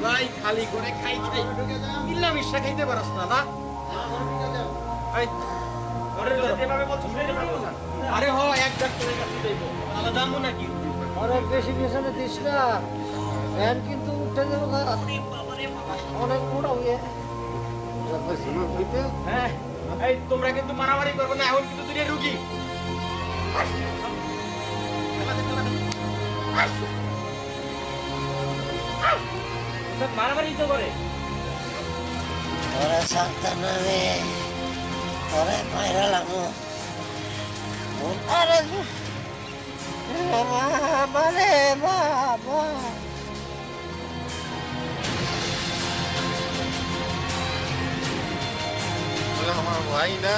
ভাই খালি করে খাই খাই মিল্লামিশা খাইতে পারস না না? আরে হ এক ডাক্তারের কাছে যাইবো আলাদা দামও নাকি অনেক বেশি পিছনে দিস না ভ্যান কিন্তু উঠে যাবো অনেক মোটা হয়ে হ্যাঁ এই তোমরা কিন্তু মারামারি করবো না এখন কিন্তু দুনিয়া রুগী মারামারি তো করে ওরা সাবধান হবে ওরা মায়েরা লাগো আরে মানে বাবা আমার ভাই না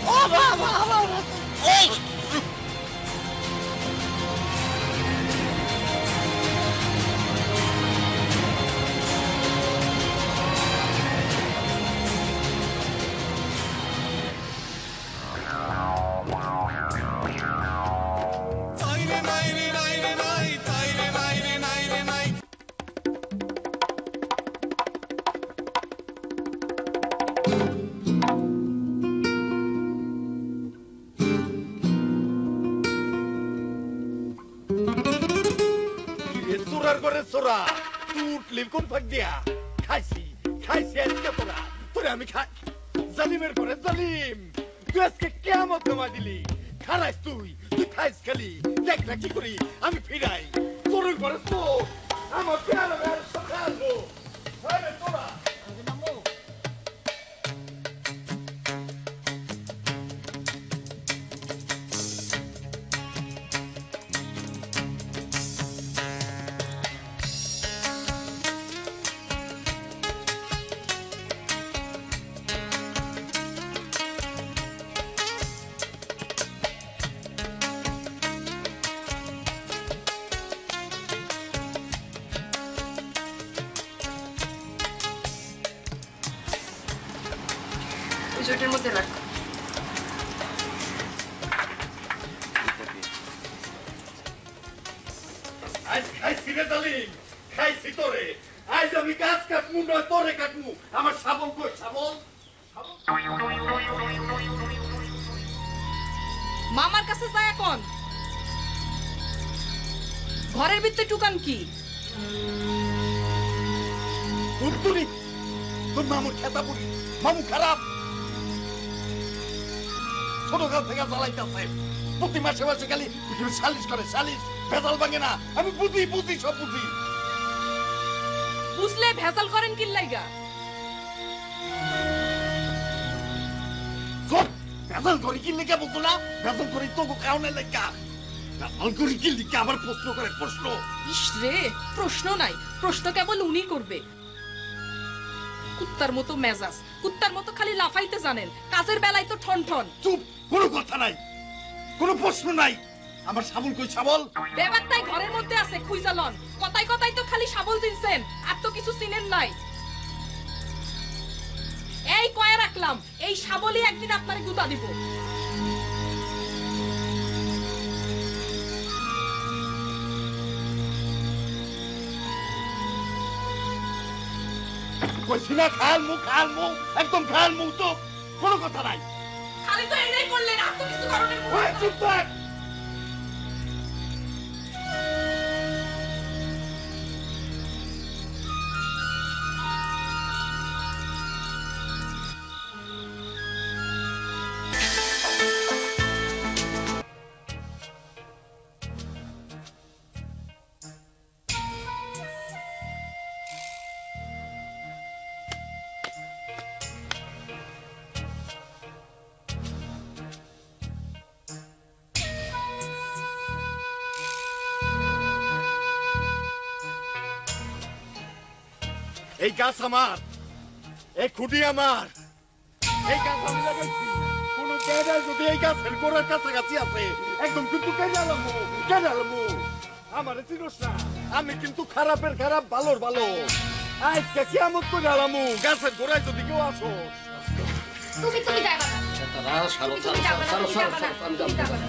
ও বাবা এই আমি জালিমের করে জালিম তুই আজকে কিয়ামত জমা দিলি খারাইস তুই খাইস খালি দেখ না কি করি আমি ফিরাই তোর করে তো আমার পেয়ার সকালো তোরা জুটের মধ্যে রাখ আজ খাইছি রে জালিম খাইছি তোরে আজ আমি গাছ কাটমু নয় তোরে কাটমু আমার শাবল কই শাবল মামার কাছে যায় এখন ঘরের ভিতরে টুকান কি উত্তরি তোর মামুর খেতা পুরি মামু খারাপ ছোটকাল থেকে জ্বালাইতেছে প্রতি মাসে মাসে খালি সালিশ করে সালিশ ভেজাল ভাঙে না আমি বুঝি সব বুঝি বুঝলে ভেজাল করেন কি লাইগা ভেজাল করি কি লেখা বলতো না ভেজাল করি তো কারণে লেখা ভেজাল করি কি লিখে আবার প্রশ্ন করে প্রশ্ন ইস রে প্রশ্ন নাই প্রশ্ন কেবল উনি করবে কুত্তার মতো মেজাজ কুত্তার মতো খালি লাফাইতে জানেন কাজের বেলায় তো ঠন ঠন চুপ কোনো কথা নাই কোনো প্রশ্ন নাই আমার শাবল কই শাবল বেবাকটাই ঘরের মধ্যে আছে খুইজালন কথাই কথাই তো খালি শাবল দিনছেন আর তো কিছু চিনেন নাই এই কয়ে রাখলাম এই শাবলই একদিন আপনারে গুতা দিব কইছি না খাল মু একদম খাল মু তো কোনো কথা নাই খালি তো এটাই করলেন আর তো কিছু কারণে ওই চুপ থাক এই গাছ আমার এই খুঁটি আমার এই গাছ আমি লাগাইছি কোন জায়গায় যদি এই গাছের গোড়ার কাছাকাছি আছে একদম কিন্তু কেটে আলামু আমার চিরস না আমি কিন্তু খারাপের খারাপ ভালোর ভালো আজকে কিয়ামত করে আলামু গাছের গোড়ায় যদি কেউ আসো তুমি তুমি যাইবা না তুমি যাবা না, তুমি যাবা না, তুমি যাবা না।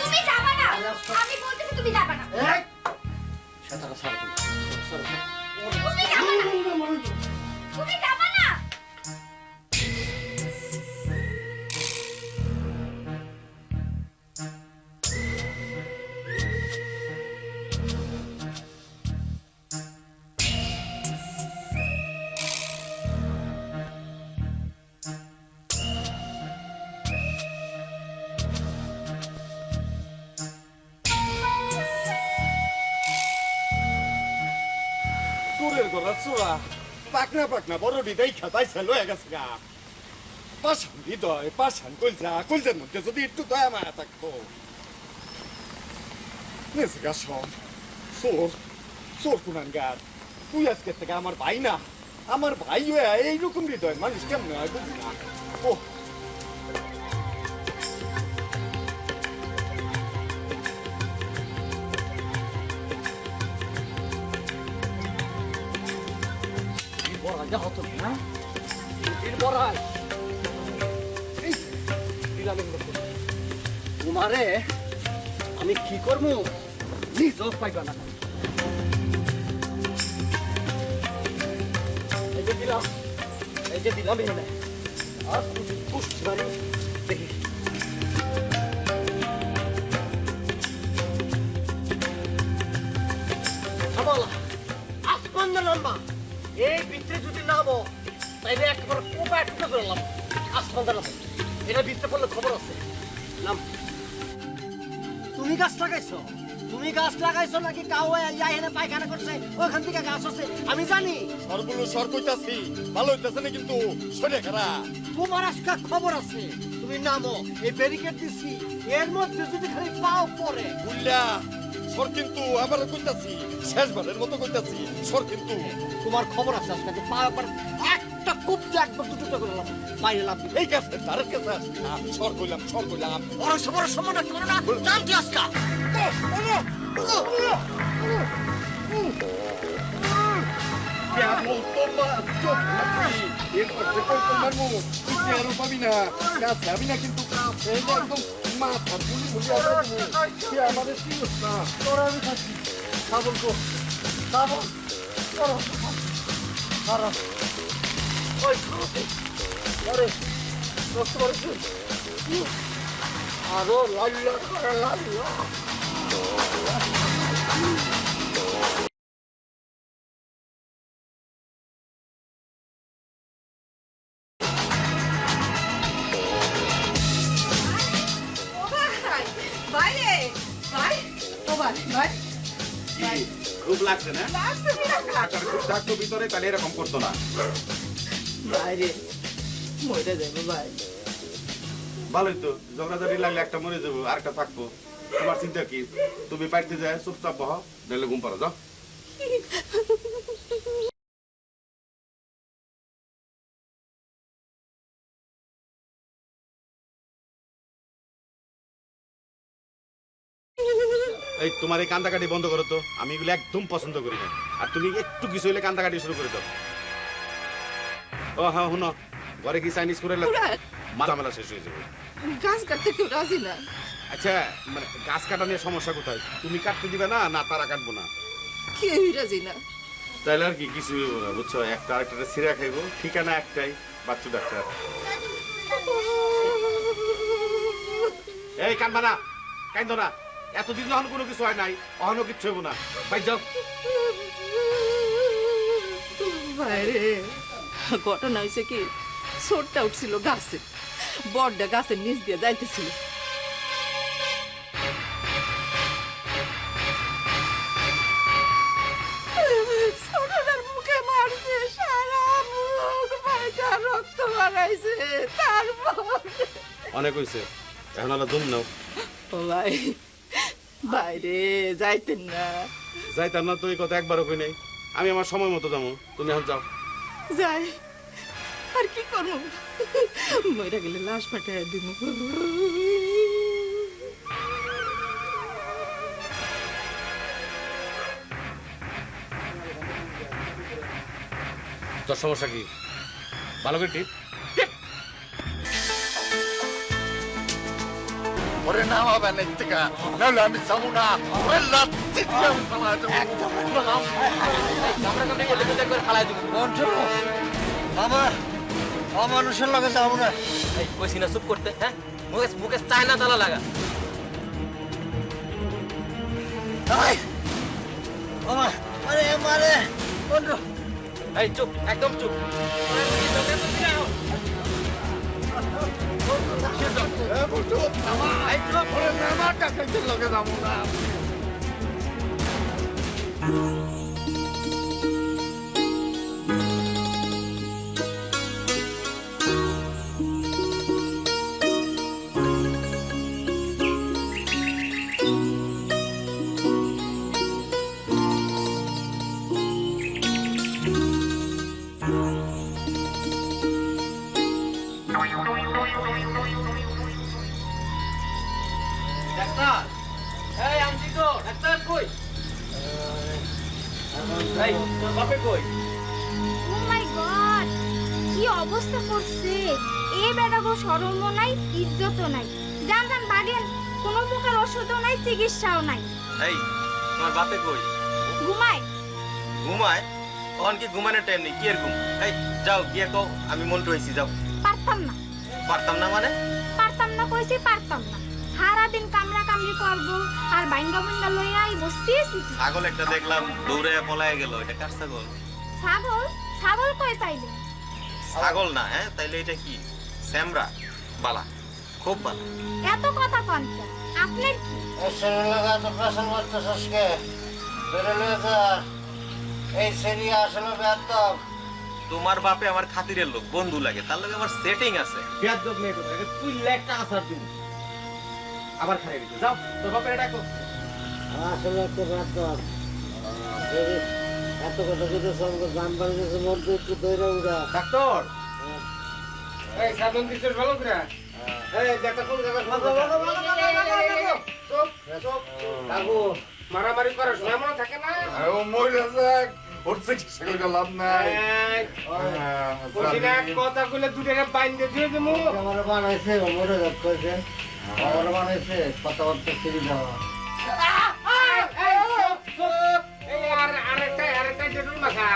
তুমি যাবা না, আমি বলতেছি তুমি যাবা না। তুমি যাবা না, তুমি যাবা না। তোরের গলা চোরা পাকনা পাকনা বড়ডি দেখা তাইছে লয়ে গেছে গা। পাশান হৃদয়, পাশান কলজা, কলজার মধ্যে যদি একটু দয়া মায়া থাকতো। নেছে গা সব চোর, চোর কুনানগার। তুই আজকে থেকে আমার ভাই না, আমার ভাই হয়ে এইরকম হৃদয় মানুষ কেমন হয় বুঝি না। ও তোমারে আমি কি করবো নিজও পাইবা না। এই যে দিলাম, এই যে দিলাম এখানে আর পুষ্টি বাড়ি দেখি আসমান না নামবা। এই ভিতরে যদি নামো তাইলে একেবারে কোপা একটু করলাম। আসমান নামো, এটা ভিতরে পড়লে খবর আছে। নাম তুমি গাছ লাগাইছো, তুমি গাছ লাগাইছো নাকি কাউ এনে পায়খানা করছে ওইখান থেকে গাছ আছে আমি জানি। সরগুলো সর কইতাছি, ভালো হইতাছে না কিন্তু শরীরে খারাপ। তোমার আজকে খবর আছে, তুমি নামো। এই ব্যারিকেড দিছি, এর মধ্যে যদি খালি পাও পড়ে বুল্লা সর কিন্তু আবার কইতাছি, শেষবারের মতো কইতাছি সর কিন্তু। তোমার খবর আছে আজকে পা পর একটা কূপ লাগবে দুটো করে বাইরে লাভ এই কাছে তার কাছে আসি না, সর কইলাম সর কইলাম। বড় সবর সম্মান করো না, নাম কি আজকে? কেমন তোমার চোখ নাকি এরপর যে কই তোমার মুখ তুই চেয়ারও পাবি না, কাছে যাবি না কিন্তু কাছে একদম মাথার গুলি মুলি আবার সে আমাদের চিনিস না। তোরা আমি থাকি সাবল কো সাবল করো খারাপ ওই আরে কষ্ট করছিস আরো লাল্লা করে লাল্লা। খুব লাগছে না? টাকার খুব থাকতো ভিতরে তাহলে এরকম করতো না। বাইরে মরে যাবো ভাই। ভালোই তো, ঝগড়াঝাড়ি লাগলে একটা মরে যাবো আর একটা থাকবো। তোমার চিন্তা কি? তুমি বাড়িতে যায় চুপচাপ বহ, নাহলে ঘুম পাড়ো যাও। এই তোমার এই কান্দাকাটি বন্ধ করো তো, আমি এগুলো একদম পছন্দ করি না। আর তুমি একটু কিছু হইলে কান্দাকাটি শুরু করে দাও। ও হ্যাঁ শুনো, ঘরে কি চাইনিজ করে মালামেলা শেষ হয়ে যাবে। গাছ কাটতে কেউ রাজি না। আচ্ছা মানে গাছ কাটা নিয়ে সমস্যা কোথায়? তুমি কাটতে দিবে না না তারা কাটবো না? কেউই রাজি না। তাইলে আর কি কিছু হইবো না, বুঝছো? একটা আরেকটা ছিঁড়া খাইবো, ঠিকানা একটাই, বাচ্চু ডাক্তার। এই কান্দবা না, কান্দো না। এতদিন যখন কোনো কিছু হয় নাই, অহনো কিচ্ছু হইব না। ভাই যাও। বাইরে ঘটনা হয়েছে কি, ছোটটা উঠছিল গাছে, বড়টা গাছের নিচ দিয়ে যাইতেছিল। ছোটটার মুখে মারছে, সারা মুখ ভাইটা রক্ত বাড়াইছে। তারপর অনেক হয়েছে, এখন আলো দুম নাও। ও ভাই, বাইরে যাইতেন না। যাইতাম না তো, এই কথা একবারও কই নাই। আমি আমার সময় মতো যাবো, তুমি এখন যাও। যাই আর কি করবো, মইরা গেলে লাশ পাঠাইয়া দিব। তোর সমস্যা কি? ভালো করে টিপ। ওরে নামাবেন এর থেকে, নাহলে আমি যাবো না। ওরে লাথি দিয়ে আমি ফালায় দেবো। মানুষের লগে যাবো না। কইছি না চুপ করতে, হ্যাঁ? মুখে মুখে চায়না তালা লাগা। মারে বন্ধু, এই চুপ, একদম চুপ। ওরে নামা, ডাকাইতের লগে যাবো না। ডাক্তার, এই আনছি তো, ডাক্তার কই? এই তোর বাপে কই? ও মাই গড, কি অবস্থা করছে! এই বেটাগো শরমও নাই, ইজ্জতও নাই। যান যান ভাগেন, কোনো প্রকার ওষুধও নাই, চিকিৎসাও নাই। এই তোমার বাপে কই? ঘুমায়। ঘুমায়? তখন কি ঘুমানোর টাইম নেই, কি এর ঘুম? এই যাও গিয়ে কও আমি মন্টু হইছি, যাও। পারতাম না। পারতাম না মানে? পারতাম না কইছি, পারতাম না। সারাদিন কামড়া কামড়ি করবো আর বাইঙ্গা বাইঙ্গা লইয়া এই বসতেছি। ছাগল একটা দেখলাম দৌড়ে পলায় গেল, এটা কার ছাগল? ছাগল? ছাগল কই পাইলে? ছাগল না, হ্যাঁ? তাইলে এটা কি? স্যামরা? বালা, খুব বালা। এত কথা কন কেন? আপনার কি? তোমার বাপে আমার খাতিরের লোক, বন্ধু লাগে, তার লগে আমার সেটিং আছে। বেয়াদব মেয়ে কোথায়, তুই একটা আসার দিন আবার খাই দিতে যাও, তোর বাপের ডাকো। আসলে একটা বেয়াদব, এত কথা যদি সঙ্গে জান পানি দিয়েছে মন তো একটু দৈরা উড়া। ডাক্তার, এই সাধন দিচ্ছিস ভালো করে। এই দেখা কোন জায়গা কাকু মারামারি করার সময় মনে থাকে না। ও মরে যাক, ওর চিকিৎসা করে লাভ নাই। কথা কইলে দুটাকে বাইন্ধে দিয়ে দেবো। আমার বানাইছে মরে যাক কইছে, আমার বানাইছে কথাবার্তা ছেড়ে দেওয়া। আরেকটা জেটুল মাখা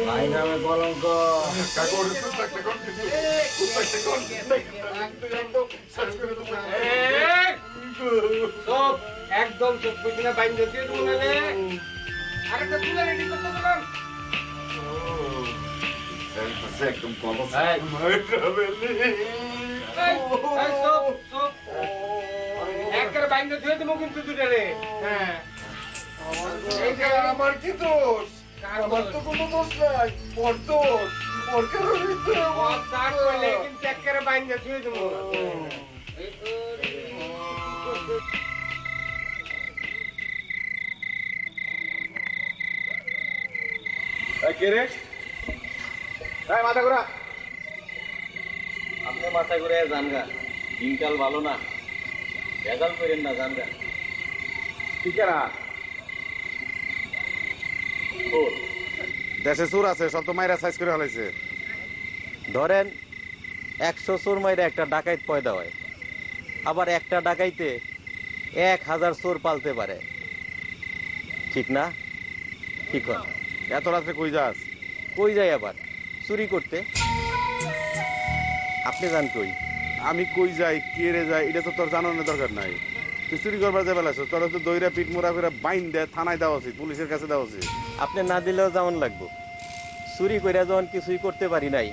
ভাই নামে কলঙ্ক। একদম চোখ পিছনে বাইন্ধে দিয়ে দেবো নালে আরেকটা তুলে রেডি করতে বললাম। একদম কম একবারে বাইন্ধে ধুয়ে দেবো কিন্তু দুটারে। হ্যাঁ আমার কি দোষ? আমার তো কোনো দোষ নাই, ওর দোষ। ওর কারণে কিন্তু একবারে বাইন্ধে ধুয়ে দেবো। কে রে? মাথা ঘোরা। আপনি মাথা ঘুরে জানগা, দিনকাল ভালো না, ভেজাল করেন না, জানগা। ঠিক না, দেশে চোর আছে, সব তো মাইরা সাইজ করে ফেলাইছে। ধরেন 100 চোর মাইরে একটা ডাকাইত পয়দা হয়, আবার একটা ডাকাইতে 1000 চোর পালতে পারে, ঠিক না? ঠিক হয়। এত রাত্রে কই যাস? কই যাই আবার? চুরি করতে। আপনি যান কই? আমি কই যাই, কে রে যাই, এটা তো তোর জানানোর দরকার নাই। তুই চুরি করবার যাবে লাগছ, তোর তো দইরা পিঠ মোড়া করে বাইন দেয়, থানায় দেওয়া উচিত, পুলিশের কাছে দেওয়া উচিত। আপনি না দিলেও যেমন লাগবো। চুরি করে যখন কিছুই করতে পারি নাই,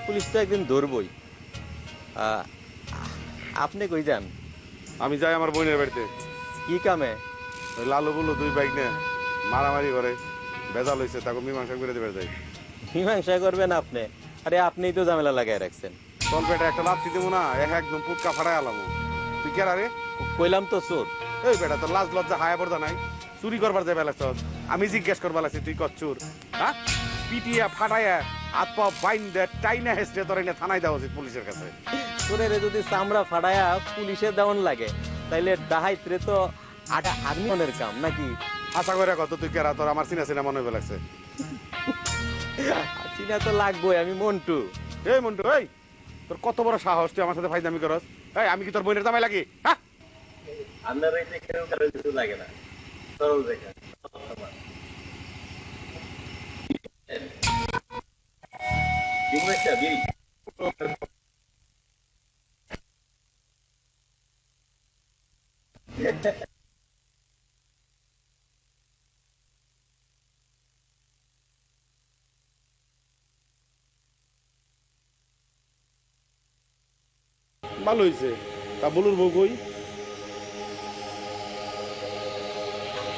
পুলিশ তো একদিন ধরবই। আপনি কই যান? আমি যাই আমার বোনের বাড়িতে। কি কামে? ওই লালু বুলু দুই বাইক নিয়ে মারামারি করে ভেজাল হয়েছে, তাকে মীমাংসা করে দেবে যাই। মীমাংসা করবেন আপনি? আরে আপনিই তো ঝামেলা লাগাই রাখছেন। তোর পেটে একটা লাথি দেবো না, একদম পুটকা ফাটাই আলাম। তুই কে রে? কইলাম তো চোর। এই বেটা, তোর লাজ লজ্জা হায়া পড়দা নাই? চুরি করবার যাবে লাগছ, আমি জিজ্ঞেস করবার লাগছি তুই কর চোর? হ্যাঁ, পিটিয়া ফাটাইয়া হাত পা বাইন দে টাইনা হেসে তোর এনে থানায় দেওয়া উচিত পুলিশের কাছে। চোরের যদি চামড়া ফাটায়া পুলিশে দেওয়ান লাগে, তাইলে ডাহাইতরে তো আর্মিনের কাম নাকি? আশা করে কত তুই কেরা, তোর আমার চিনা চিনা মনে হয়ে লাগছে। চিনা তো লাগবোই, আমি মন্টু। এই মন্টু, এই তোর কত বড় সাহস তুই আমার সাথে ফাইজলামি করস? এই আমি কি তোর বোনের জামাই লাগি? হ্যাঁ, আপনার এই দেখেও কারো কিছু লাগে না, সরল দেখে ভালো হয়েছে। তা বলুর বউ কই?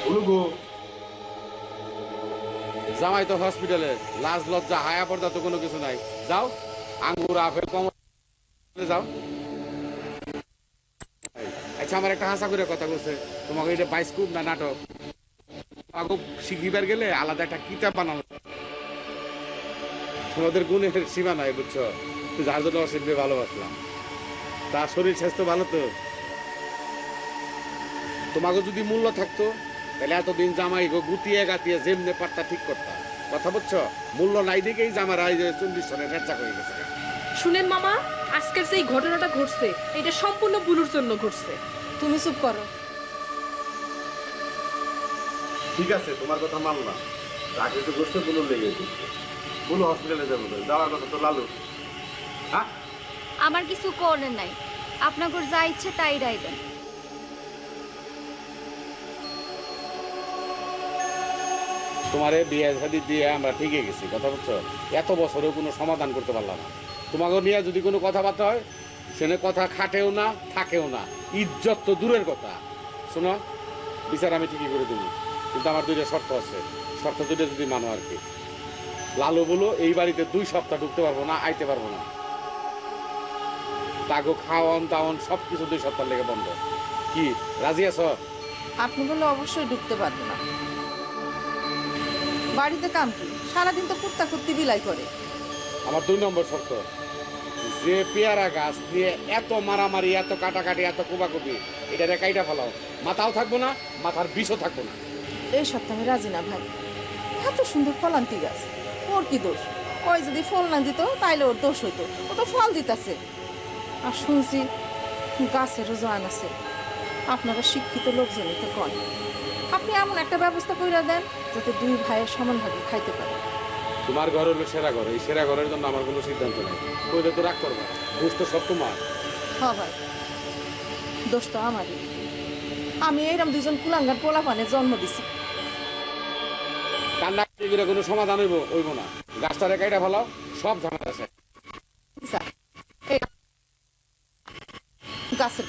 বলু গো, জামাই তো হসপিটালে, লাজ লজ্জা হায়া পর্দা তো কোনো কিছু নাই। যাও, আঙ্গুর আপেল কম যাও। আচ্ছা, আমার একটা হাসা করে কথা বলছে, তোমাকে এটা বাইস্কুপ না নাটক? আগে শিখিবার গেলে আলাদা একটা কিতাব বানানো, তোমাদের গুণের সীমা নাই, বুঝছো? যার জন্য অসিদ্ধে ভালোবাসলাম। তার শরীর স্বাস্থ্য ভালো তো? তোমাকে যদি মূল্য থাকতো তাহলে এতদিন জামাই গো গুতিয়ে গাতিয়ে যেমনে পারতা ঠিক করতাম। কথা বুঝছো? মূল্য নাই দিকেই জামার 40 সনের নেচা হয়ে গেছে। শুনেন মামা, আজকের যে ঘটনাটা ঘটছে এটা সম্পূর্ণ বুলুর জন্য ঘটছে। তুমি চুপ করো। ঠিক আছে, তোমার কথা মানলাম। রাখে তো গোষ্ঠী বুলু লেগে গেছে, বুলু হসপিটালে যাবো, যাওয়ার কথা তো লালু। হ্যাঁ, আমার কিছু করেন নাই, আপনাদের যা ইচ্ছে তাই রাইবেন। তোমারে বিয়ে শাদী দিয়ে আমরা ঠিকই গেছি, কথা বুঝছো? এত বছরেও কোনো সমাধান করতে পারলাম না। তোমাকে নিয়ে যদি কোনো কথাবার্তা হয়, সেনে কথা খাটেও না, থাকেও না, ইজ্জত তো দূরের কথা। শোনো, বিচার আমি ঠিকই করে দেবো, কিন্তু আমার 2টা শর্ত আছে। শর্ত 2টা যদি মানো আর কি। লালু বলো এই বাড়িতে 2 সপ্তাহ ঢুকতে পারবো না, আইতে পারবো না। তাগো খাওয়ান দাওয়ান সবকিছু 2 সপ্তাহ লেগে বন্ধ। কি রাজি আছো? আপনি বলে অবশ্যই ঢুকতে পারবে না। বাড়িতে কাম কি? সারাদিন তো কুত্তা কুত্তি বিলাই করে। আমার 2 নম্বর শর্ত, যে পেয়ারা গাছ নিয়ে এত মারামারি, এত কাটাকাটি, এত কোবাকুবি, এটা রেখাইটা ফেলাও। মাথাও থাকবো না, মাথার বিষও থাকবো না। এই সপ্তাহে রাজি না ভাই। এত সুন্দর ফলান্তি গাছ, ওর কি দোষ? ওই যদি ফল না দিত তাইলে ওর দোষ হইতো। ও তো ফল দিতেছে। আর শুনছি গাছেরও জান আছে। আপনারা শিক্ষিত লোকজনই তো কন। আপনি এমন একটা ব্যবস্থা করে দেন যাতে 2 ভাইয়ের সমানভাবে খাইতে পারে। তোমার ঘর হলো সেরা ঘর, এই সেরা ঘরের জন্য আমার কোনো সিদ্ধান্ত নেই। কইলে তো রাগ করবা, দোষ তো সব তোমার। হ্যাঁ ভাই, দোষ তো আমারই। আমি এইরকম 2জন কুলাঙ্গার পোলাপানে জন্ম দিছি। কান্না করে কোনো সমাধান হইব না। গাছটা রেখাইটা ফেলাও, সব ঝামেলা আছে। গাছের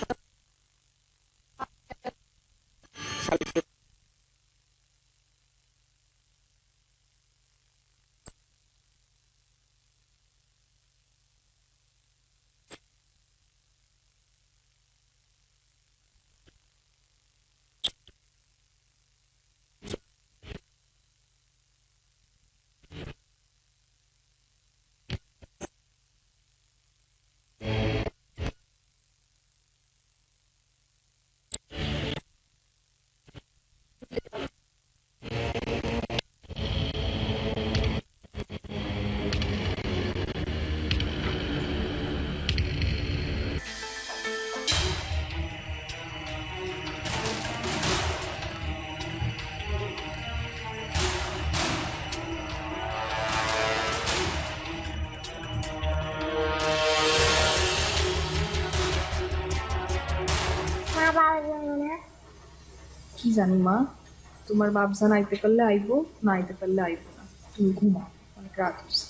কি জানি মা, তোমার বাপজান আইতে পারলে আইবো, না আইতে পারলে আইবো না। তুমি ঘুমাও, অনেক রাত হচ্ছে।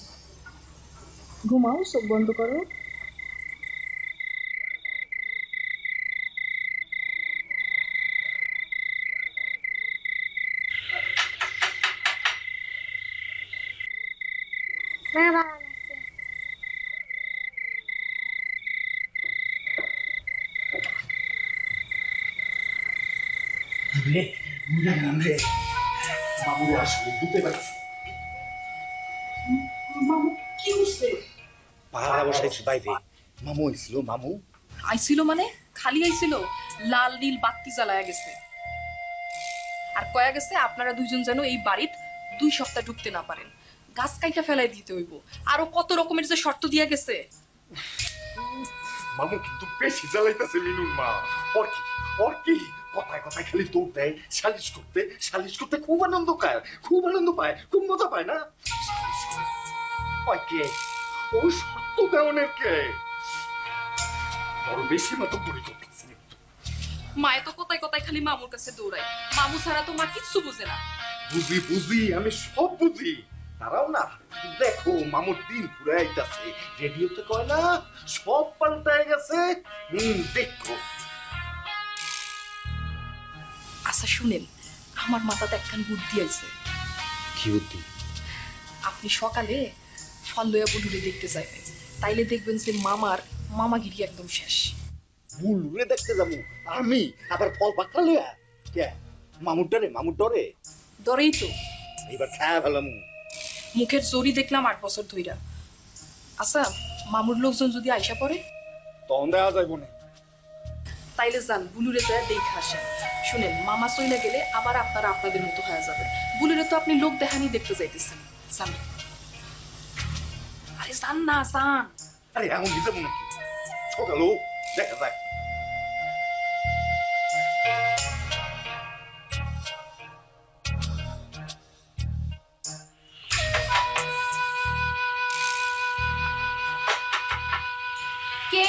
ঘুমাও, চোখ বন্ধ করো। পাহারা বসাইছি বাইরে। মামু আইছিল। মামু আইছিল মানে খালি আইছিল, লাল নীল বাতি জ্বালায়া গেছে। আর কয়া গেছে আপনারা 2জন যেন এই বাড়িত 2 সপ্তাহ ঢুকতে না পারেন। গাছ কাইটা ফেলাই দিতে হইব। আরো কত রকমের যে শর্ত দিয়া গেছে। মামু কিন্তু বেশি জ্বালাইতেছে মিনুর মা। ওর কি কথায় কথায় খালি দৌড় দেয় সালিশ করতে খুব আনন্দ পায়, খুব মজা পায় না? সালিশ করে। ওই কে ও শর্ত দেওয়ানের কে? বড় বেশি মতো পরি করতেছে। মায়ে তো কোথায় কোথায় খালি মামুর কাছে দৌড়ায়, মামু ছাড়া তো মা কিচ্ছু বুঝে না। বুঝি আমি সব বুঝি। তারাও না দেখো মামুর দিন পুরে আইতাছে, রেডিওতে কয় না সব পাল্টায় গেছে। দেখো। আচ্ছা শুনেন, আমার মাথাতে একখান বুদ্ধি আইছে। কি বুদ্ধি? আপনি সকালে ফল লইয়া বুলুরে দেখতে যাবেন, তাইলে দেখবেন যে মামাগিরি একদম শেষ। বুলুরে দেখতে যাবো আমি? আবার ফল পাকড়া লইয়া? কে মামুর ডরে? ডরেই তো। এবার খায়া ফেলাম। মুখের জোরই দেখলাম 8 বছর ধইরা। আচ্ছা মামুর লোকজন যদি আইসা পড়ে? তখন দেওয়া যাইব না। তাইলে যান বুলুরে যায় দেখে আসেন। শুনেন, মামা চইলা গেলে আবার আপনারা আপনাদের মতো হয়ে যাবে। বুলুরে তো আপনি লোক দেখানি দেখতে যাইতেছেন। যান। আরে যান না, যান। আরে এমন কি যাবো নাকি? সকালেও দেখা যাক। কে?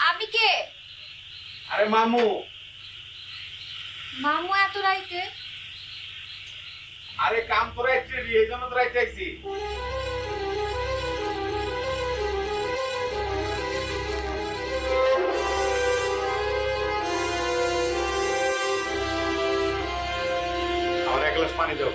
আমি কে? আরে মামু। মামু এত রাইতে? আরে কাম করে এই জন্য তো রাইতে আইছি। আমার এক গ্লাস পানি দাও।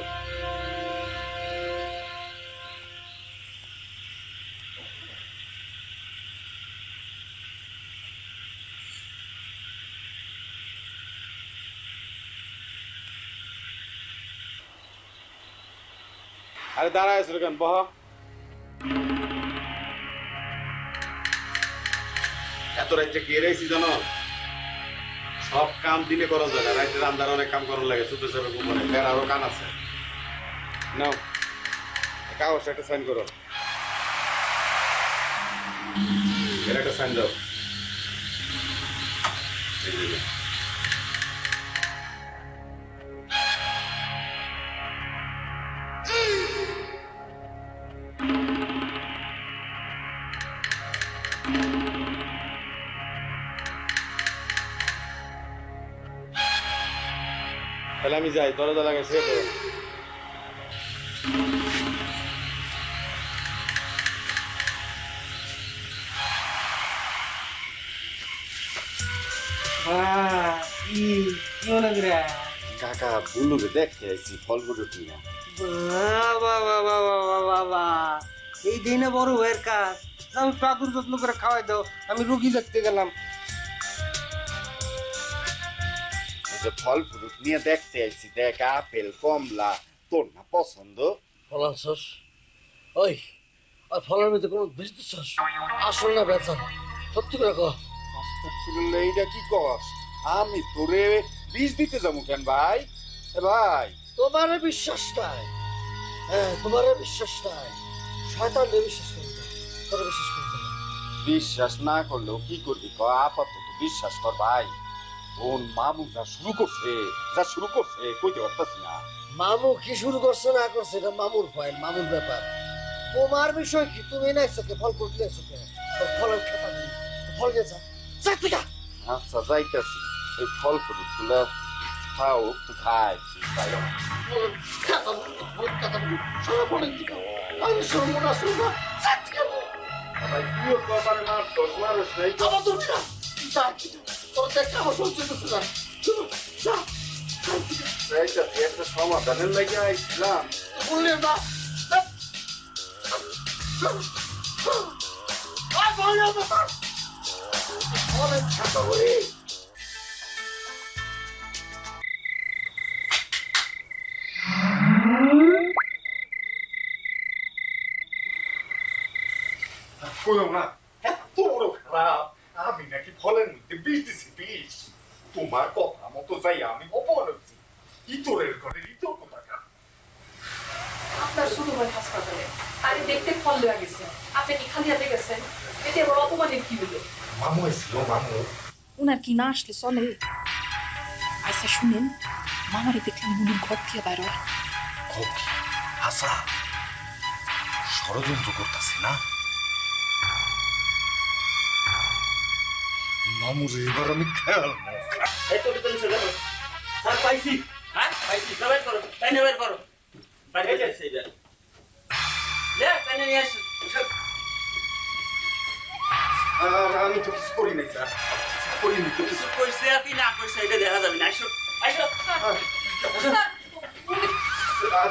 আরে দাঁড়ায় আছো কেন? বহ। এত রাইতে কে রাইছি জানো? সব কাম দিনে করা যায় না, রাইতে রান্নার অনেক কাম করার লাগে। শুধু সবে ঘুমানে ফের আরো কান আছে। নাও কাগজ একটা সাইন করো। এর একটা সাইন দাও। তাহলে আমি যাই, দরজা লাগাই শুয়ে পড়ো। কাকা বুলুরে দেখতে আইছি ফলগুলো কিনা। বাবা এই দিনে বড় হয়ের কাজ। আমি প্রাদুর যত্ন করে খাওয়াই দাও, আমি রুগী দেখতে গেলাম। ফল ফ্রুট নিয়ে দেখতে আইছি। দেখ আপেল কমলা, তোর না পছন্দ? ফল আনছস? ওই আর ফলের মধ্যে কোনো বিষ দিচ্ছস? আসল না বেচা? সত্যি করে কহ। এইটা কি কস? আমি তোরে বীজ দিতে যাবো কেন ভাই? ভাই তোমারে বিশ্বাস নাই। হ্যাঁ তোমারে বিশ্বাস নাই। শয়তানরে বিশ্বাস করতে, তোরে বিশ্বাস করতে না। বিশ্বাস না করলেও কি করবি ক? আপাতত বিশ্বাস কর ভাই। কোন মামু যা শুরু করছে কইতে পারতাছি না। মামু কি শুরু করছে না করছে এটা মামুর ফাইল, মামুর ব্যাপার। তোমার বিষয় কি? তুমি না এসে ফল করতে এসে তোর ফলের খাতা নেই, ফল গেছে যা। আচ্ছা যাইতাছি। এই ফল ফ্রুট গুলা খাও, একটু খাইছি তাই আমি সর্বনা শুনবো ভাই তুইও কবারে মারস নাই তো? আমার দরকার তোর দেখে আমার সহ্য করতে না। যাইতাছি, একটা সমাধানের লাগে আইছিলাম। বললে না অনেক খাতা বলি। কইও না, এত বড় খারাপ। আমি নাকি ফলের মধ্যে বিষ দিছি? বিষ? তোমার কথা মতো যাই আমি অপমান হচ্ছি। ইতরের ঘরে ইতর কোথাকার। হাসপাতালে আরে দেখতে ফল দেওয়া গেছে আপনি কি খালি হাতে গেছেন এতে আবার অপমানের কি হলো মামু এসেছিল মামু উনার কি না আসলে চলে আচ্ছা শুনেন মামারে দেখলেন উনি ঘর থেকে বাইর হয় কবি আশা ষড়যন্ত্র করতেছে না মামুরে এবার আমি খেয়াল এই তো ভিতরে চলে যাও স্যার পাইছি হ্যাঁ পাইছি বের করো পেনে বের করো বাইরে যাচ্ছে এবার লে পেনে নিয়ে আসো আর আমি তো কিছু করি নাই স্যার করিনি তো কিছু কিছু কইছে আর কি না কইছে এটা দেখা যাবে না আসো আসো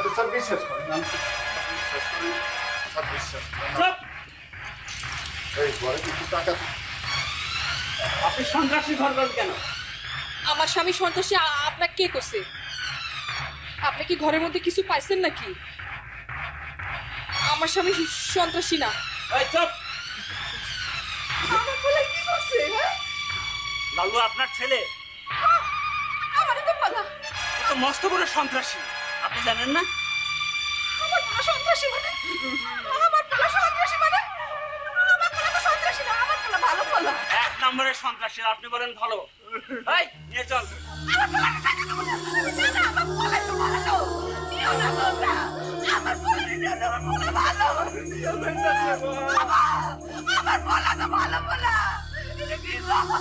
স্যার বিশ্বাস করেন আমি বিশ্বাস করি স্যার বিশ্বাস করেন চুপ এই ঘরে কিছু টাকা আপনি সন্ত্রাসী ঘর করেন কেন আমার স্বামী সন্ত্রাসী আপনাকে কে কইছে আপনি কি ঘরের মধ্যে কিছু পাইছেন নাকি আমার স্বামী সন্ত্রাসী না এই চুপ আমার বলে কি করছে হ্যাঁ লালু আপনার ছেলে আমার তো বলা ও তো মস্ত বড় সন্ত্রাসী আপনি জানেন না আমার বলা সন্ত্রাসী মানে আমার বলা সন্ত্রাসী মানে আমার বলা তো সন্ত্রাসী না আমার বলা ভালো বলা এক নম্বরের সন্ত্রাসী আপনি বলেন ভালো এই নিয়ে চল আমার বলা টাকা দেবো না আমার বলা তো ভালো নিও না তোমরা আমার বলা নিও না আমার বলা ভালো বাবা আমার বলা তো ভালো বলা এটা কি বাবা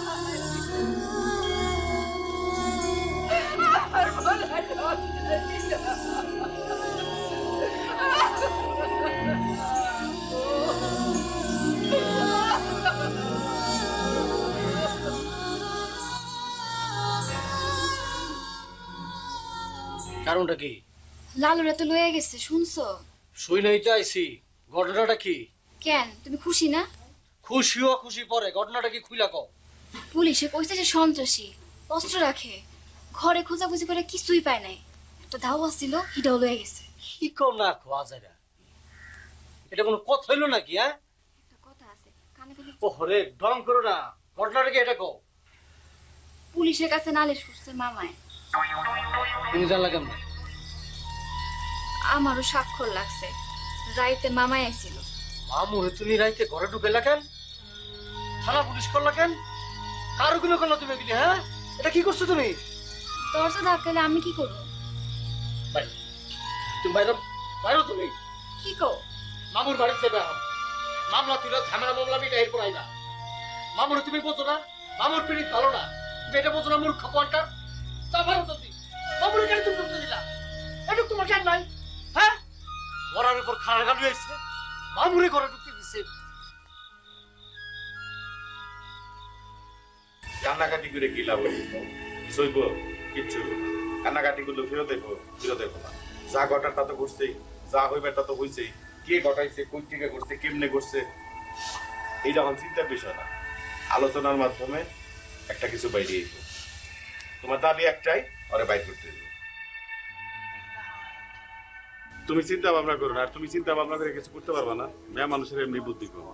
আমার বলা কারণটা কি লালুরা তো লয়ে গেছে শুনছো শুই নাই তো আইছি ঘটনাটা কি কেন তুমি খুশি না খুশি পরে ঘটনাটা কি খুইলা কও পুলিশে কইছে যে সন্ত্রাসী অস্ত্র রাখে ঘরে খোঁজাখুঁজি করে কিছুই পায় নাই একটা ধাওয়া ছিল হিটাও লয়ে গেছে কি কম না খোয়া যায় না এটা কোনো কথা হইলো নাকি হ্যাঁ একটা কথা আছে কানে কানে ওরে ঢং করো না ঘটনাটা কি এটা কও পুলিশের কাছে নালিশ করছে মামায় তুমি জানলা কেমন আমারও স্বাক্ষর লাগছে রাইতে মামায় আইছিল মামু তুমি রাইতে ঘরে ঢুকেলা কেন থানা পুলিশ করলা কেন কার গুলো করলা তুমি এগুলি হ্যাঁ এটা কি করছো তুমি দরজা ধাক্কালে আমি কি করব বাইরে তুমি বাইরে বাইরে তুমি কি কো মামুর বাড়িতে যাবে এখন মামলা তুলে ঝামেলা মামলা মিটা এরপর আইবা মামুর তুমি বোঝো না মামুর পিড়ি ভালো না তুমি এটা বোঝো না মূর্খ কোয়ান্টার চাপারো তুমি মামুর কেন তুমি ঢুকতে দিলা এটা তোমার জ্ঞান নাই হ্যাঁ মরার উপর খাড়া গালু এসছে মামুরে ঘরে ঢুকতে দিচ্ছে কান্নাকাটি করে কি লাভ হইব সইব কিচ্ছু কান্নাকাটি করলে ফেরত দেবো না যা ঘটার তা তো ঘটছেই যা হইবার তা তো হইছেই কে ঘটাইছে কোন থেকে করছে কেমনে করছে এইটা আমার চিন্তার বিষয় না আলোচনার মাধ্যমে একটা কিছু বাইরে এসো তোমার দাবি একটাই ওরে বাইর করতে দেবে তুমি চিন্তা ভাবনা করো না আর তুমি চিন্তা ভাবনা করে কিছু করতে পারবা না মেয়ে মানুষের এমনি বুদ্ধি কম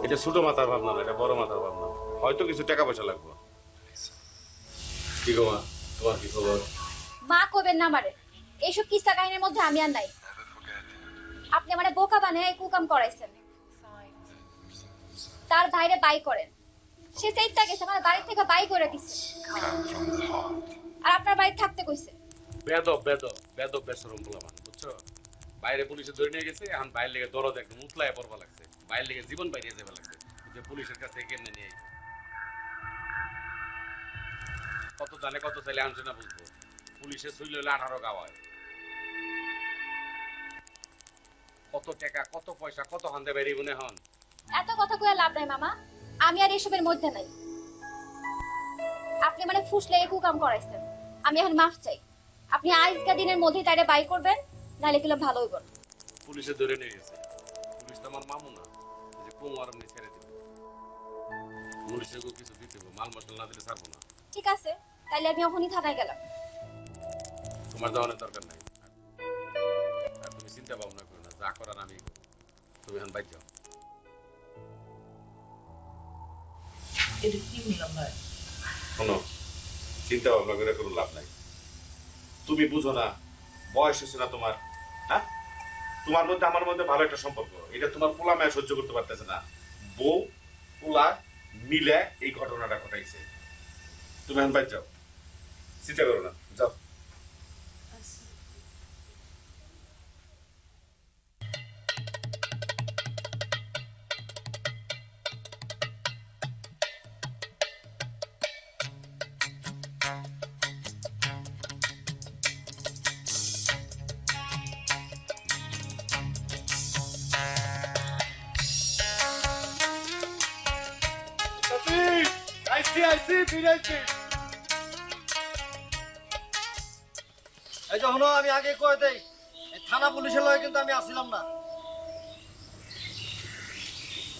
এটা ছোট মাথার ভাবনা না এটা বড় মাথার ভাবনা হয়তো কিছু টাকা পয়সা লাগবে কি গো মা তোমার কি খবর মা কইবেন না মারে এইসব কিস্সা কাহিনীর মধ্যে আমি আর নাই আপনি আমারে বোকা বানিয়ে কুকাম করাইছেন তার বাইরে বাই করেন সে চাইতে গেছে আমার বাড়ি থেকে বাই করে দিছে আর আপনার বাড়ি থাকতে কইছে বেদব বেসরম বলা মানে বুঝছো বাইরে পুলিশে ধরে নিয়ে গেছে এখন বাইরে লেগে দরদ একদম উতলায় পড়বা লাগছে বাইরে লেগে জীবন বাইরে যাবে লাগছে যে পুলিশের কাছে কেমনে নিয়ে কত জানে কত চাইলে আনছে না বুঝবো পুলিশে ছুইল হলে 18 গাওয়া হয় কত টাকা কত পয়সা কত হান্দে বেরিয়ে মনে হন এত কথা কইয়া লাভ নাই মামা আমি আর এসবের মধ্যে নাই আপনি মানে ফুস লেগে কুকাম করাইছেন আমি এখন মাফ চাই আপনি আজকা দিনের মধ্যে তাইরে বাই করবেন নালে কিলা ভালো হইব না পুলিশে ধরে নিয়ে গেছে পুলিশ তো আমার মামু না যে কুমার এমনি ছেড়ে দিবে পুলিশে কিছু দিতে হবে মাল মশলা না দিলে ছাড়বো না ঠিক আছে তাইলে আমি এখনই থানায় গেলাম তোমার যাওয়ানোর দরকার নাই আর তুমি চিন্তা ভাবনা করো না যা করার আমি করবো তুমি এখন বাইর যাও এটা কি নিলাম ভাই শোনো চিন্তা ভাবনা করে কোনো লাভ নাই তুমি বুঝো না বয়স হচ্ছে না তোমার হ্যাঁ তোমার মধ্যে আমার মধ্যে ভালো একটা সম্পর্ক, এটা তোমার পোলা মেয়ে সহ্য করতে পারতেছে না। বউ পোলা মিলে এই ঘটনাটা ঘটাইছে। তুমি এখন বাইরে যাও, চিন্তা করো না, যাও। এই যে হলো, আমি আগে কয়ে দেই, এই থানা পুলিশের লগে কিন্তু আমি আসিলাম না।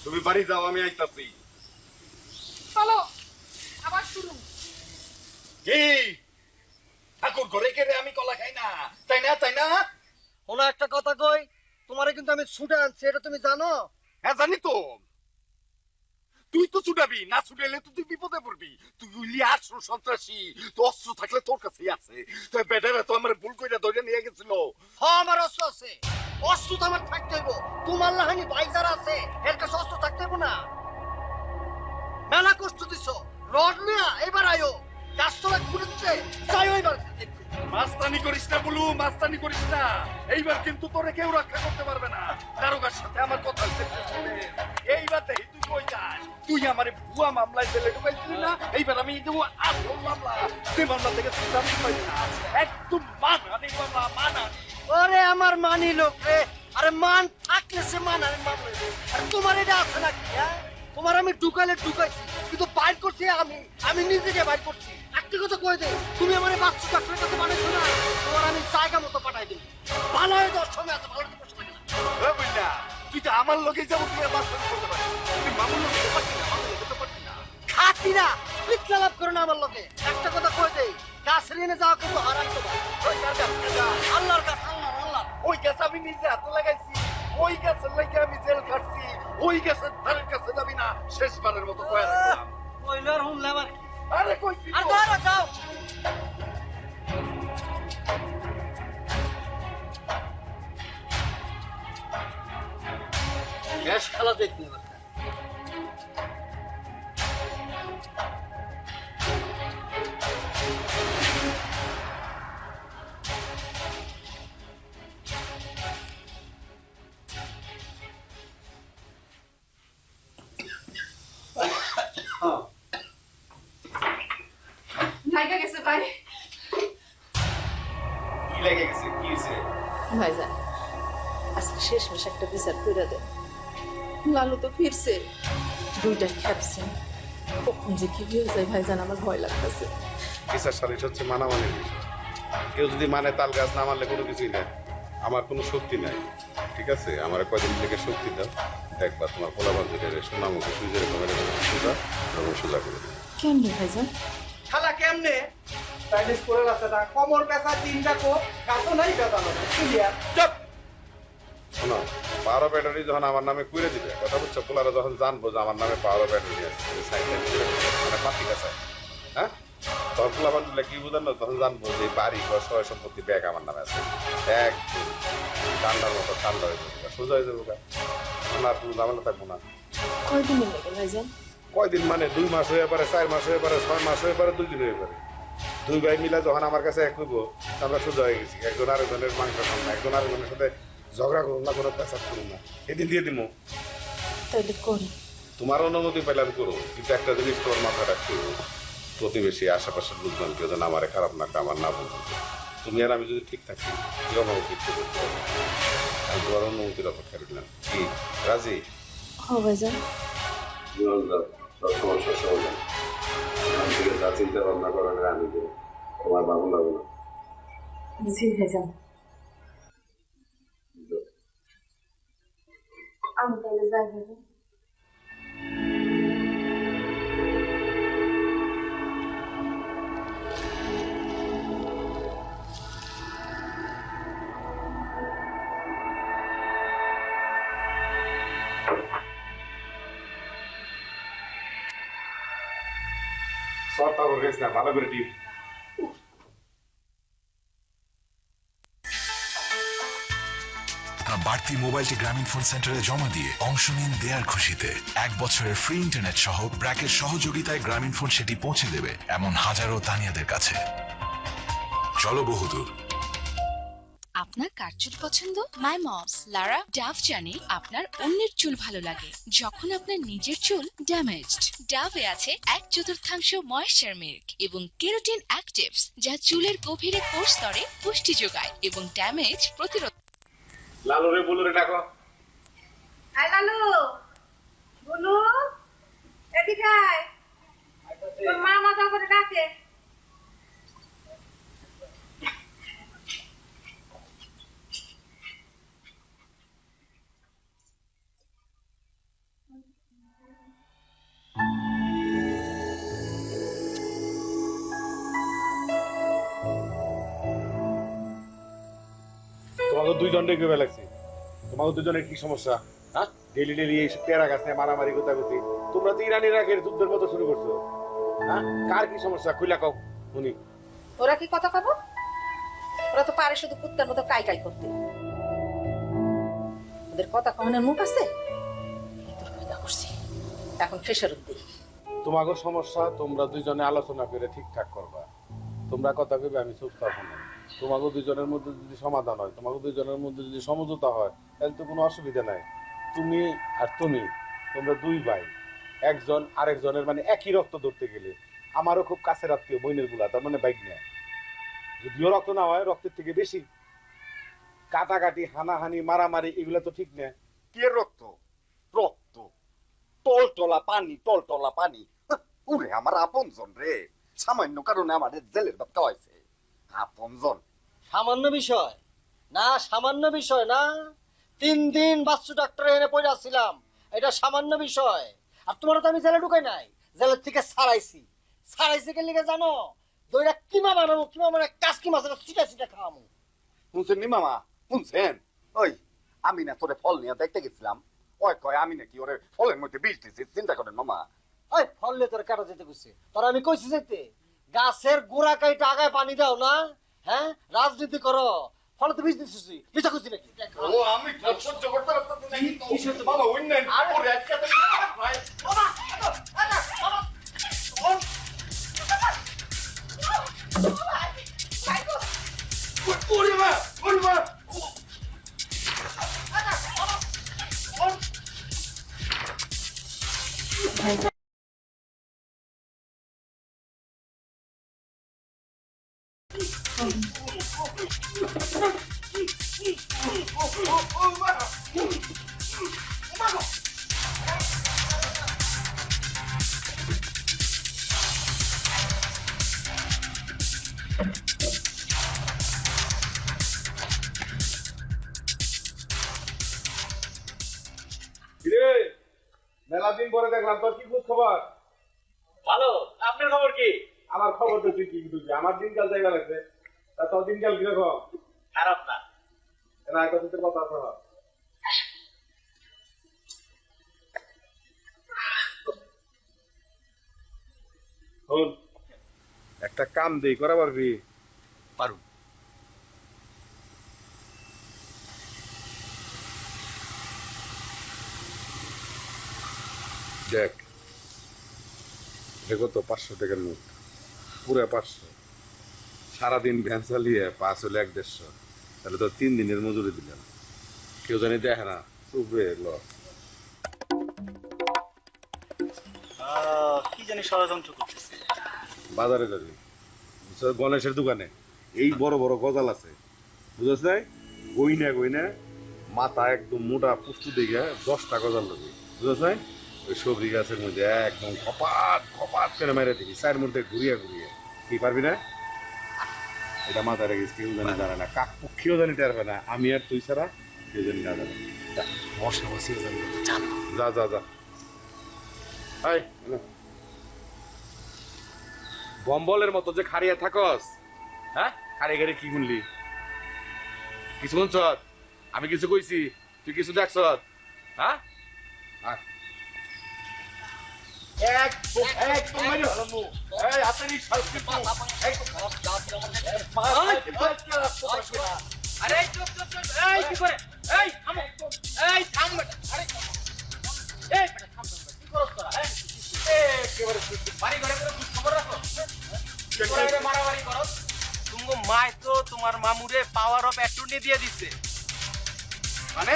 তুমি বাড়ি যাও, আমি আইতাছি। চলো আবার শুরু। কি ঠাকুর ঘরে কে রে? আমি কলা খাই না, তাই না? তাই না? হলো একটা কথা কই, তোমারে কিন্তু আমি ছুটে আনছি, এটা তুমি জানো? হ্যাঁ জানি তো। তুই তো ছুটাবি না, ছুটাইলে তো তুই বিপদে পড়বি। তুই উইলি আসল সন্ত্রাসী, তো অস্ত্র থাকলে তোর কাছেই আছে। তো বেটারা তো আমার ভুল কইরা ধরে নিয়ে গেছিল। হ্যাঁ আমার অস্ত্র আছে, অস্ত্র তো আমার থাকতে হইব। তোমার লাহানি ভাই যারা আছে এর কাছে অস্ত্র থাকতে হইব না? মেলা কষ্ট দিছো, রড নিয়া এবার আয়ো, গাছতলা ঘুরেছে যাইও এবার। মাস্তানি করিস না বলু, মাস্তানি করিস না। এইবার কিন্তু তোরে কেউ রক্ষা করতে পারবে না। দারোগার সাথে আমার কথা হচ্ছে, এইবার দেখি তুই কই যাস। তুই আমারে ভুয়া মামলায় জেলে ঢুকাইছিলি না, এইবার আমি দেবো আসল মামলা। তুই মামলা থেকে তুই জানতে পারবি না। একদম মানহানি মামলা, মানহানি। ওরে আমার মানি লোক রে, আরে মান থাকলে সে মানহানি মামলা। আর তোমার এটা আছে নাকি? হ্যাঁ, তোমার আমি ঢুকাইলে ঢুকাইছি, কিন্তু বাইর করছি আমি নিজেকে বাইর করছি। একটা কথা কই দে, তুমি আমার বাচ্চু ডাক্তারের কাছে বানাইছো না, তোমার আমি জায়গা মতো পাঠাই দিই। ভালো হয়ে যাওয়ার সময় আছে, ভালো তো লাগে না। হ্যাঁ বুঝলা, তুই তো আমার লোকে যাবো, তুই আর মাস্তানি করতে পারবি। তুই মামুর লোকে তো পারবি না, মামুর লোকে তো পারবি না। খাতি না, পিছলা লাভ করো না আমার লোকে। একটা কথা কই দে, গাছ রেনে যাওয়া কিন্তু হারাই তোমার। ওই কার গাছ যা, আল্লাহর গাছ, আল্লাহ। ওই গাছ আমি নিজে হাতে লাগাইছি, ওই গাছের লাগে আমি জেল খাটছি। ওই গাছের ধারের কাছে যাবি না, শেষবারের মতো কয়া রাখলাম। কইলে আর হুনলে আবার কি? আরে কইছি আর তো। ধরো যাও। গ্যাস খেলা দেখতে হবে। লাইগা গেছে ভাই। কি লেগে গেছে? কি হয়েছে? ভাইজান আজকে শেষমেশ একটা বিচার করে দেন। লালু তো ফিরছে, দুইটা খেপছে, কখন যে কি হয়ে যায় ভাইজান আমার ভয় লাগতেছে। বিচার সালিশ হচ্ছে মানামানির বিষয়। কেউ যদি মানে তাল গাছ না মানলে কোনো কিছুই নাই। আমার কোনো শক্তি নাই, ঠিক আছে? আমার কয়দিন থেকে শক্তি দাও, দেখবা তোমার পোলাপান যেটা সোনামুখে সুইজের কমের সোজা এবং সোজা করে দেবে। কেন রে ভাইজান? খালা কেমনে চাইনিজ করে আছে না, কমর পেঁচা তিনটা কোপ গাছও নাই বেদানো ক্লিয়ার। চুপ। শোনো, পাওয়ার ব্যাটারি যখন আমার নামে কুড়ে দিবে, কথা বুঝছো? পোলারা যখন জানবো যে আমার নামে পাওয়ার ব্যাটারি আছে, মানে পাতিকা চাই, হ্যাঁ, তখন পোলাপান দিলে কি বুঝেন না, তখন জানবো যে বাড়ি ঘর সয় সম্পত্তি ব্যাগ আমার নামে আছে। একদম ঠান্ডার মতো ঠান্ডা হয়ে যাবে, সোজা হয়ে যাবো। আর কোনো ঝামেলা থাকবো না। কয়দিনের লাগে ভাইজান? কয়দিন মানে 2 মাস হয়ে পারে, 4 মাস হয়ে পারে, 6 মাস হয়ে পারে, 2 দিন হয়ে পারে। দুই ভাই মিলা যখন আমার কাছে এক হইব, আমরা সোজা হয়ে গেছি। একজন আরেকজনের মাংস খান না, একজন আরেকজনের সাথে ঝগড়া করুন না, কোনো পেশাব করুন না। এদিন দিয়ে দিব। তাইলে করি। তোমার অনুমতি পেলাম করো, কিন্তু একটা জিনিস তোমার মাথায় রাখতে হবে, প্রতিবেশী আশেপাশের লোকজন কেউ যেন আমার খারাপ না, আমার না বলতে। তুমি আর আমি যদি ঠিক থাকি, কেউ আমাকে কিছু করতে পারবে। আমি তোমার অনুমতির অপেক্ষা করলাম। কি রাজি? হ্যাঁ ভাইজান। সব সমস্যার সমাধান থেকে যা চিন্তা ভাবনা করেন আমি দেবো, তোমার বাবু লাগবে না। জি ভাইজান। আমি তাহলে যাই ভাইজান। সব তারপর গেছে না, ভালো করে টিপ। আপনার বাড়তি মোবাইলটি গ্রামীণফোন সেন্টারে জমা দিয়ে অংশ নিন দেয়ার খুশিতে। 1 বছরের ফ্রি ইন্টারনেট সহ ব্র্যাকের সহযোগিতায় গ্রামীণফোন সেটি পৌঁছে দেবে এমন হাজারো তানিয়াদের কাছে। চলো বহুদূর। আপনার কার চুল পছন্দ? মাই মমস লারা ডাভ জানে আপনার অন্যের চুল ভালো লাগে যখন আপনার নিজের চুল ড্যামেজড। ডাভে আছে 1/4 ময়েশ্চার মিল্ক এবং কেরাটিন অ্যাক্টিভস, যা চুলের গভীরে কোষ স্তরে পুষ্টি যোগায় এবং ড্যামেজ প্রতিরোধ। লালু রে বলু রে ডাকো। আয় লালু, বলু এদিকে আয়, তোর মা মাথা করে ডাকে। তোমাকে দুইজন ডেকে বেলাইছি, তোমাকে দুজনের কি সমস্যা? হ্যাঁ, ডেলি ডেলি এই পেয়ারা গাছ নিয়ে মারামারি গোতাগুতি। তোমরা তো ইরানি রাগের যুদ্ধের মতো শুরু করছো। হ্যাঁ, কার কি সমস্যা খুইলা কও শুনি। ওরা কি কথা কব? ওরা তো পারে শুধু কুত্তার মতো কাই কাই করতে। ওদের কথা কহনের মুখ আছে, করছি এখন খেসারত দিই। তোমাকে সমস্যা তোমরা দুইজনে আলোচনা করে ঠিকঠাক করবা। তোমরা কথা কইবে, আমি চুপ থাকবো না। তোমাকে দুইজনের মধ্যে যদি সমাধান হয়, তোমাকে দুইজনের মধ্যে যদি সমঝোতা হয়, তাহলে তো কোনো অসুবিধা নাই। তুমি আর তুমি, তোমরা দুই ভাই, একজন আরেকজনের মানে একই রক্ত ধরতে গেলে। আমারও খুব কাছের আত্মীয় বইনের গুলা, তার মানে বাইক নেয়। যদিও রক্ত না হয়, রক্তের থেকে বেশি কাটাকাটি, হানাহানি, মারামারি এগুলা তো ঠিক না। কে রক্ত? রক্ত টলটলা পানি, টলটলা পানি। ওরে আমার আপনজন রে, সামান্য কারণে আমাদের জেলের ভাত খাওয়াইছে। আপনজন সামান্য বিষয় না, সামান্য বিষয় না। 3 দিন বাচ্চু ডাক্তার এনে পড়ে আসছিলাম, এটা সামান্য বিষয়। আর তোমার তো আমি জেলে ঢুকাই নাই, জেলের থেকে ছাড়াইছি। ছাড়াইছি কে লিগে জানো? দইটা কিমা বানাবো, কিমা মানে কাসকি মাছের চিটা চিটা খাওয়ামু। শুনছেন নি মামা? শুনছেন? ওই আমি না তোরে ফল নিয়ে দেখতে গেছিলাম, ওই কয় আমি নাকি ওরে ফলের মধ্যে বিষ দিছি। চিন্তা করেন মামা। ওই ফল নিয়ে তোর কাটা যেতে কইছে, তোর আমি কইছি যেতে। গাছের গোড়া কাইটা আগায় পানি দাও না, হ্যাঁ রাজনীতি করো, ফলে তো বিষ দিছিস। মিথ্যা কইছি নাকি? ও আমি সহ্য করতে পারতাম না কিন্তু বাবা অন্যায় ওরে একসাথে ভাই বাবা ওরে মা, ওরে মা। মেলা দিন পরে দেখলাম, তোর কি খোঁজ খবর? ভালো। আপনার খবর কি? আমার খবর তো তুই কি বুঝবি? আমার দিনকাল জায়গা লাগছে, তা তোর দিনকাল কিরকম? খারাপ না। না কথাতে কথা আছে না। শোন, একটা কাম দেই, করা পারবি? পারুম। দেখ, দেখো তো 500 টাকার নোট, পুরো 500। সারাদিন ভ্যান চালিয়ে 5 হলে 1-150, তাহলে তো 3 দিনের মজুরি দিলাম। কেউ জানি দেখে না, চুপরে ল। কি জানি ষড়যন্ত্র করতেছে। বাজারে যাবি, গণেশের দোকানে এই বড় বড় গজাল আছে, বুঝছ নাই? গইনা গইনা মাথা একদম মোটা পুস্তু দিকে 10টা গজাল লাগবে, বুঝছ নাই? ওই সবজি গাছের মধ্যে একদম খপাত খপাত করে মেরে দিবি, চায়ের মধ্যে ঘুরিয়ে ঘুরিয়ে। কি পারবি না? এটা মাথায় রেখেছি, কেউ জানি জানে না, কাক পক্ষীও জানি পারবে না, আমি আর তুই ছাড়া কেউ জানি না জানে। মশা বসিয়ে যাবে, জানো? যা যা যা। বম্বলের মতো যে খাড়িয়ে থাকস, হ্যাঁ? খাড়িয়ে গাড়ি কি শুনলি? কিছু শুনছ? আমি কিছু কইছি, তুই কিছু দেখছ? হ্যাঁ? আরে চুপ চুপ চুপ এই কি করে এই থামো এই থাম বেটা আরে এই বেটা থাম কি করছ তোরা একেবারে বাড়ি ঘরে করে খবর রাখো তোরা মারামারি করো তুঙ্গ মাই তো তোমার মামুরে পাওয়ার অফ অ্যাটর্নি দিয়ে দিছে মানে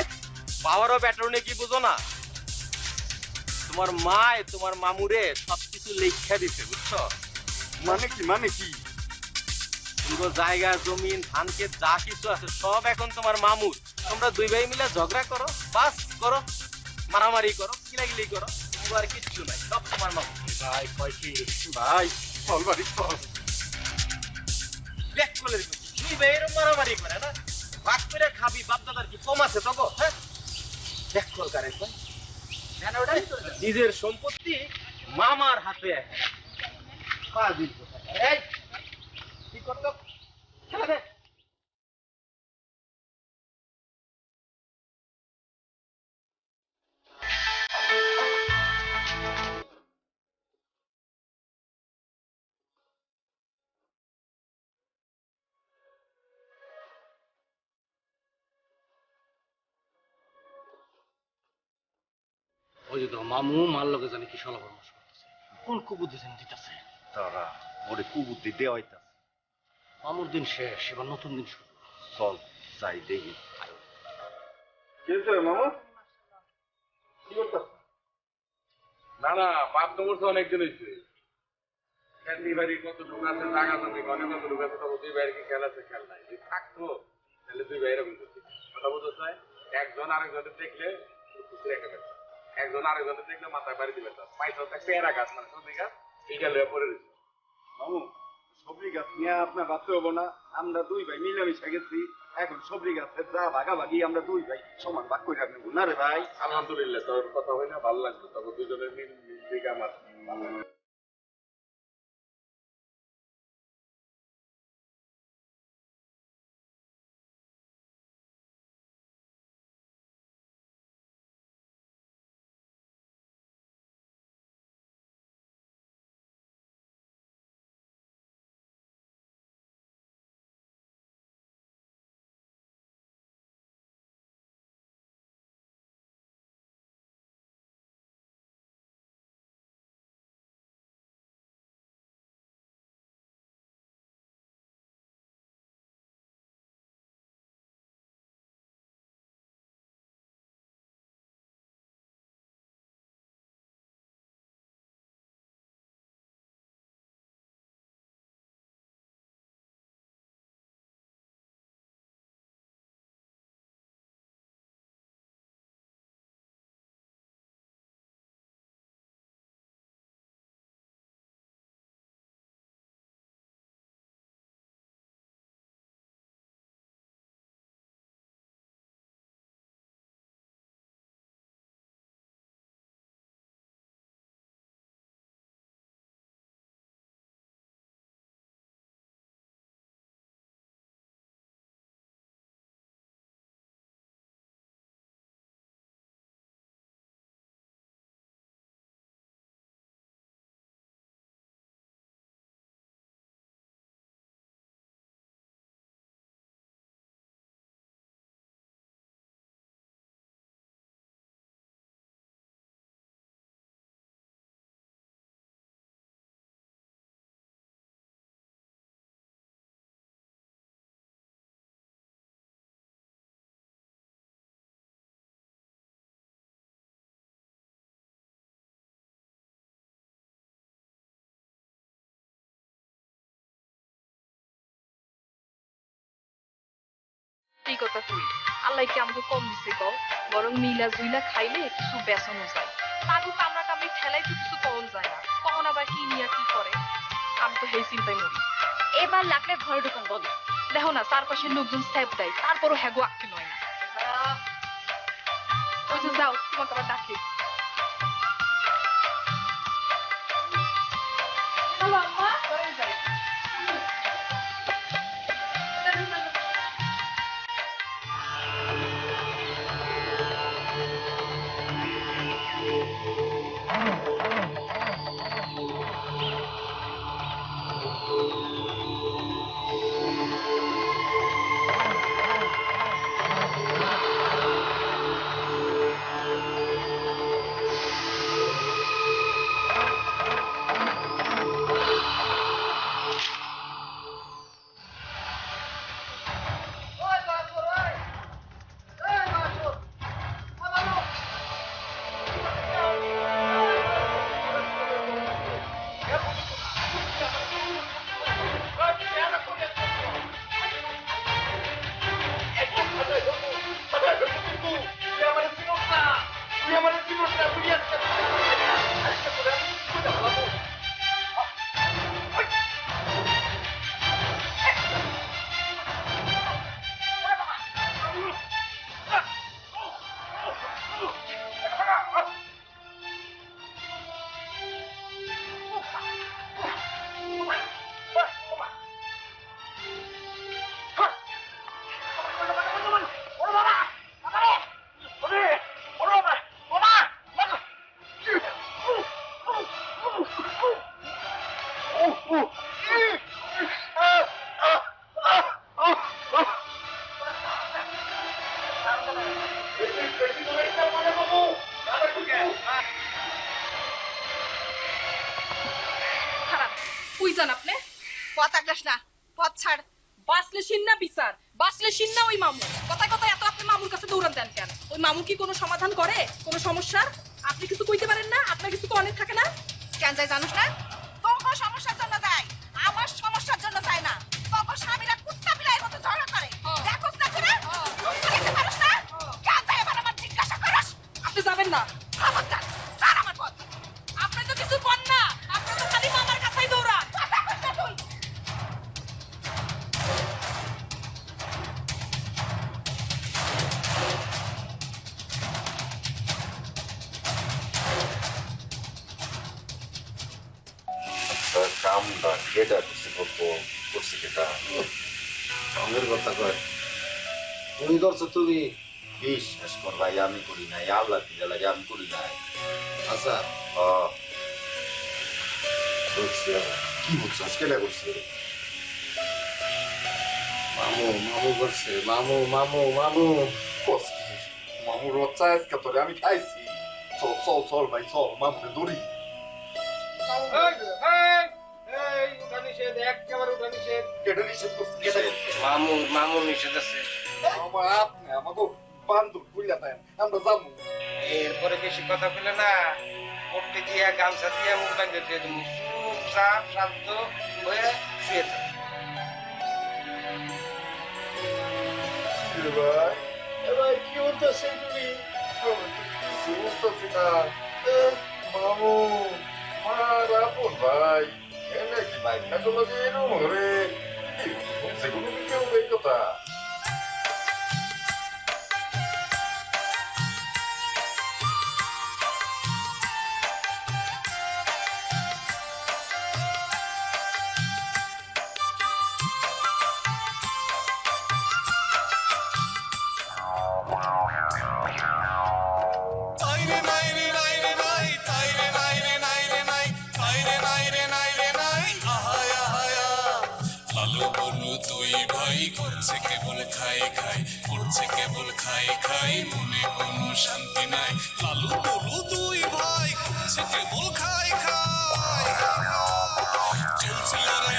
পাওয়ার অফ অ্যাটর্নি কি বুঝো না তোমার মায় তোমার মামুরে সবকিছু লেখা দিছে বুঝছো মানে কি পুরো জায়গা জমিন ধান ক্ষেত যা কিছু আছে সব এখন তোমার মামুর তোমরা দুই ভাই মিলে ঝগড়া করো বাস করো মারামারি করো কিলাগিলি করো আর কিচ্ছু নাই সব তোমার মামুর ভাই কয় কি ভাই চল বাড়ি চল ব্যাক করে দুই ভাইয়ের মারামারি করে না ভাগ করে খাবি বাপ দাদার কি কম আছে তো গো হ্যাঁ ব্যাক কল করে কয় নিজের সম্পত্তি মামার হাতে এই কি করতো খেলা দে ওই যে মামু মার লোকে জানি কি সলা পরামর্শ করতেছে কোন কুবুদ্ধি জানি দিতেছে তারা ওরে কুবুদ্ধি দেওয়াইতাছে মামুর দিন শেষ এবার নতুন দিন শুরু চল যাই দেখি কি হয়েছে মামু কি করতেছ না না বাপ তো মরছে অনেকদিন হয়েছে খেলনি বাড়ি কত ঢোক আছে জায়গা জমি অনেক কত ঢোক আছে তবে দুই ভাইয়ের কি খেল আছে খেল নাই যদি থাকতো তাহলে দুই ভাই এরকম করতে কথা বুঝতে চাই একজন আরেকজনের দেখলে খুশি রেখে ফেলতো একজন আরেকজনের দেখলে মাথায় বাড়ি দিবে তার পাইতো একটা পেয়ারা গাছ মানে সবজি গাছ এইটা লয়ে পড়ে রয়েছে মামু সবজি গাছ নিয়ে আপনার ভাবতে হবো না আমরা দুই ভাই মিলামিশা গেছি এখন সবজি গাছের যা ভাগাভাগি আমরা দুই ভাই সমান ভাগ করে রাখবো না রে ভাই আলহামদুলিল্লাহ তোর কথা হয় না ভালো লাগলো তবে দুজনের মিল দিকে আমার ভালো লাগলো কি কথা কই আল্লাহ কি আমাকে কম দিছে কও বরং মিলা জুইলা খাইলে কিছু বেসনও যায় তারু কামড়া কামড়ি ঠেলাই তো কিছু কম যায় না কখন আবার কি নিয়া কি করে আমি তো সেই চিন্তায় মরি এবার লাগলে ঘরে ঢুকান বন্ধ দেখো না চারপাশে লোকজন স্যাপ দেয় তারপরও হ্যাগো আঁকতে নয় না ওই যে যাও তোমাকে আবার ডাকে হ্যালো আম্মা ঘরে যাই খারাপ কই যান আপনি পথ আকাশ না পথ ছাড় বাসলে সিন্না বিচার বাসলে সিন্না ওই মামু কথায় কথায় এত আপনি মামুর কাছে দৌড়ান দেন কেন ওই মামু কি কোনো সমাধান করে কোনো সমস্যার আপনি কিছু কইতে পারেন না আপনার কিছু তো অনেক থাকে না কেন যায় জানোস না তোমার সমস্যার জন্য যায় আমার সমস্যার জন্য যায় না তোমার স্বামীরা কুত্তা বিলাইয়ের মতো ঝগড়া করে দেখোস না তোরা বুঝতে পারছ না কেন যায় এবার আমার জিজ্ঞাসা করস আপনি যাবেন না খবরদার স্যার আমার পথ আপনি তো কিছু করেন না আপনি তো খালি মামার কাছেই দৌড়ান কথা কইছ না তুই কামটা কেটা করছে করছে কেটা কামের কথা কয় তুমি করছো তুমি বিশ্বাস কর ভাই আমি করি নাই আল্লাহ দিলে লাগে আমি করি নাই আচ্ছা বুঝছি কি বুঝছস কেটা করছে মামু মামু করছে মামু মামু মামু মামু রচ্চা আজকে তোরে আমি খাইছি চল চল চল ভাই চল মামুকে দৌড়ি মামু নিষেধ আছে এরপরে বেশি কথা বলে না করতে গিয়া গামছা দিয়া মুখ বাঁধে দিয়ে তুমি চুপচাপ শান্ত হয়ে শুয়ে থাকো কি হচ্ছে মামু মারাপুর ভাই এনে কি ভাই কাজলো যে এরকম রে সেগুলো কেউ এই কথা করছে কেবল খাই খাই করছে কেবল খাই খাই মনে কোনো শান্তি নাই লালু বলু দুই ভাই করছে কেবল খাই খাই চলছিল